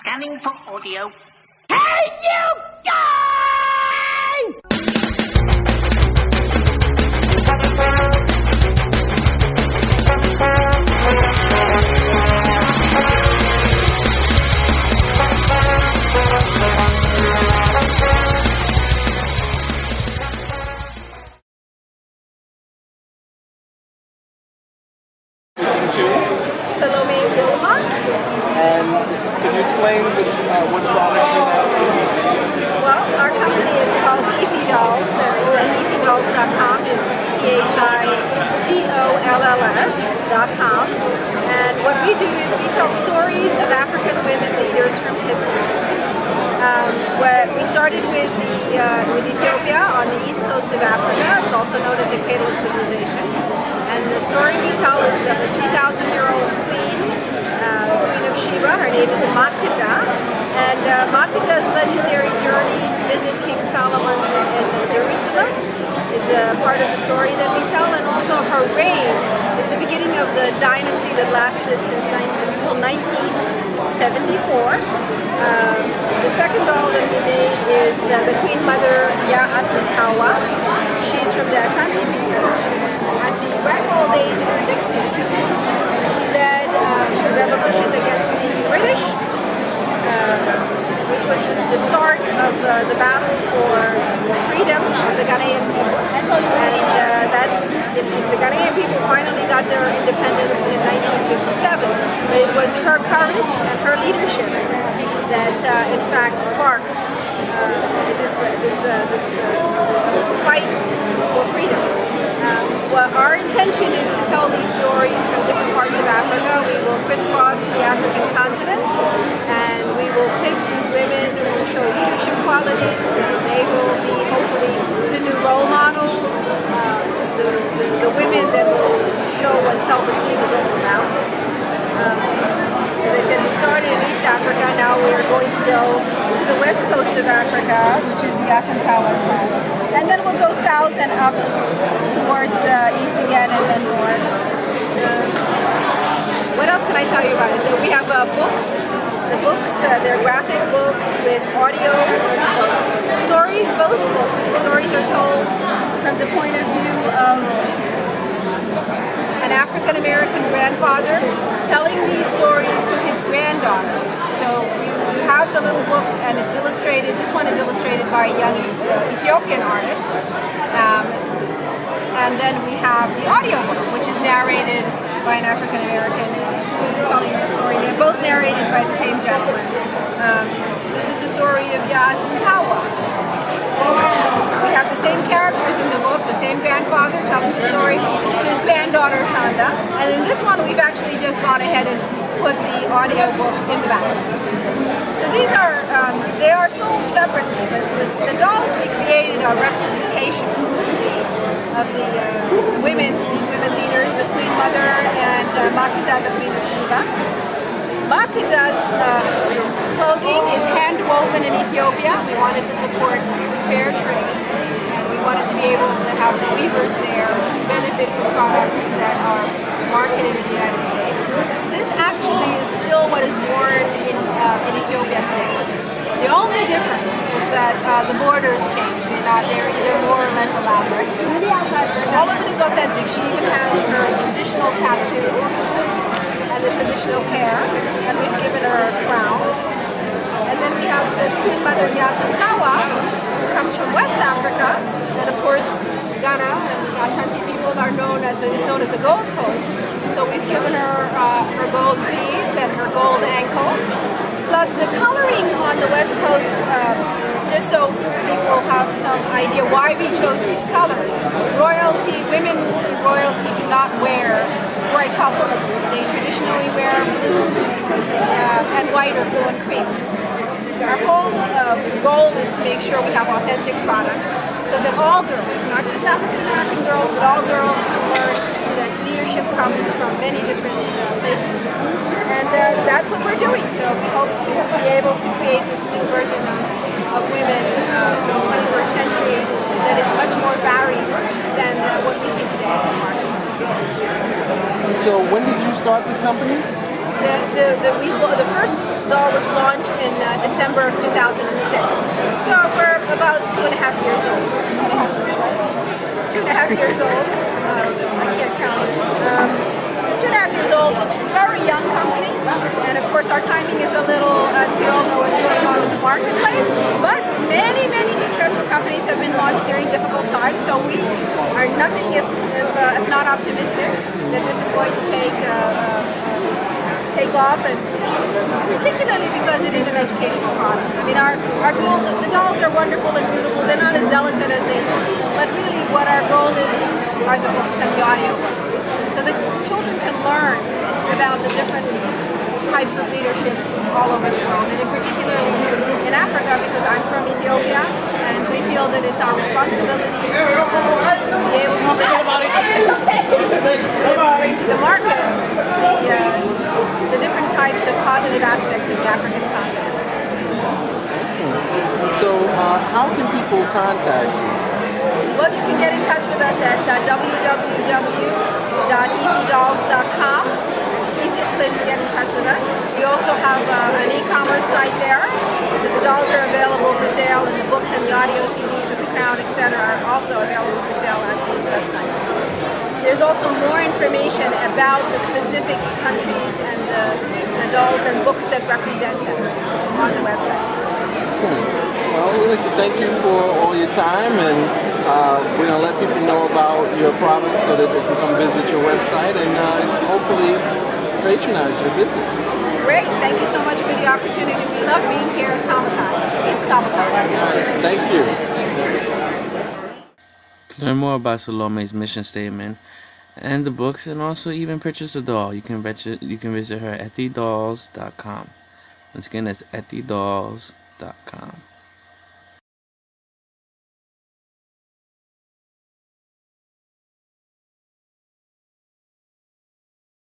Scanning for audio. Hey, you guys! Salome Yilma. And can you explain what products you have? Well, our company is called EthiDolls. It's at EthiDolls.com. It's EthiDolls.com. And what we do is we tell stories of African women leaders from history. We started with Ethiopia on the east coast of Africa. It's also known as the cradle of civilization. And the story we tell is of a 3,000-year-old queen, Queen of Sheba. Her name is Makeda. And Makeda's legendary journey to visit King Solomon in Jerusalem is part of the story that we tell. And also her reign is the beginning of the dynasty that lasted until 1974. The second doll that we made is the Queen Mother Asantawa. She's from the Asante people. At the ripe old age of 60, she led a revolution against the British, which was the start of the battle for freedom of the Ghanaian people. And the Ghanaian people finally got their independence in 1957. But it was her courage and her leadership that, in fact, sparked this fight for freedom. Well, our intention is to tell these stories from different parts of Africa. We will crisscross the African continent, and we will pick these women who will show leadership qualities, and they will be hopefully the new role models, the women that will show what self-esteem is all about. As I said, we started in East Africa. Now we are going to go to the west coast of Africa, which is the Asantawa's home. And then we'll go south and up towards the east again and then north. What else can I tell you about it? We have books. The books, they're graphic books with audio books. Stories, both books. The stories are told from the point of view of an African-American grandfather telling these stories to his granddaughter. So you have the little book and it's illustrated. This one is illustrated by a young Ethiopian artist. And then we have the audio book, which is narrated by an African-American. This is telling the story. They're both narrated by the same gentleman. This is the story of Asantawa. We have the same characters in the book, the same grandfather telling the story to his granddaughter Shonda. And in this one, we've actually just gone ahead and put the audio book in the back. So these are, they are sold separately, but the dolls we created are representations of the women, these women leaders, the Queen Mother and Makeda, the Queen of Sheba. Makeda's clothing is hand woven in Ethiopia. We wanted to support fair trade, and we wanted to be able to have the weavers there benefit from products that are marketed in the United States. This actually is still what is worn in Ethiopia today. The only difference is that the borders change. They're either more or less elaborate. All of it is authentic. She even has her traditional tattoo and the traditional hair, and we've given her a crown. And then we have the Queen Mother Asantawa, who comes from West Africa, and of course Ghana and the Ashanti people are known as the Gold Coast. So we've given her her gold beads and her gold ankle. Plus the coloring on the West Coast, just so people have some idea why we chose these colors. Women in royalty do not wear bright colors. They traditionally wear blue and white or blue and cream. Our whole goal is to make sure we have authentic product so that all girls, not just African American girls, but all girls can learn that leadership comes from many different places. And that's what we're doing. So we hope to be able to create this new version of women from the 21st century that is much more varied than what we see today in the marketplace. So when did you start this company? The first doll was launched in December of 2006. So we're about 2.5 years old. 2.5 years, right? 2.5 years old. I can't count. 2.5 years old, so it's a very young company. And of course our timing is a little, as we all know, what's going on with the marketplace. But many, many successful companies have been launched during difficult times. So we are nothing if not optimistic that this is going to take off, and particularly because it is an educational product. I mean, our goal, the dolls are wonderful and beautiful. They're not as delicate as they look, but really what our goal is are the books and the audiobooks, so that children can learn about the different types of leadership all over the world, and in particularly in Africa, because I'm from Ethiopia, and we feel that it's our responsibility to be able to bring to the market the different types of positive aspects of the African continent. So, how can people contact you? Well, you can get in touch with us at www.EthiDolls.com. It's the easiest place to get in touch with us. We also have an e-commerce site there, so the dolls are available for sale, and the books and the audio CDs and the Crown, etc. are also available for sale at the website. There's also more information about the specific countries and the dolls and books that represent them on the website. Excellent. Well, we'd like to thank you for all your time, and we're going to let people know about your products so that they can come visit your website and hopefully patronize your business. Great. Thank you so much for the opportunity. We love being here at Comic-Con. It's Comic-Con. All right. Thank you. To learn more about Salome's mission statement and the books, and also even purchase a doll, you can visit her at EthiDolls.com. Once again, that's EthiDolls.com.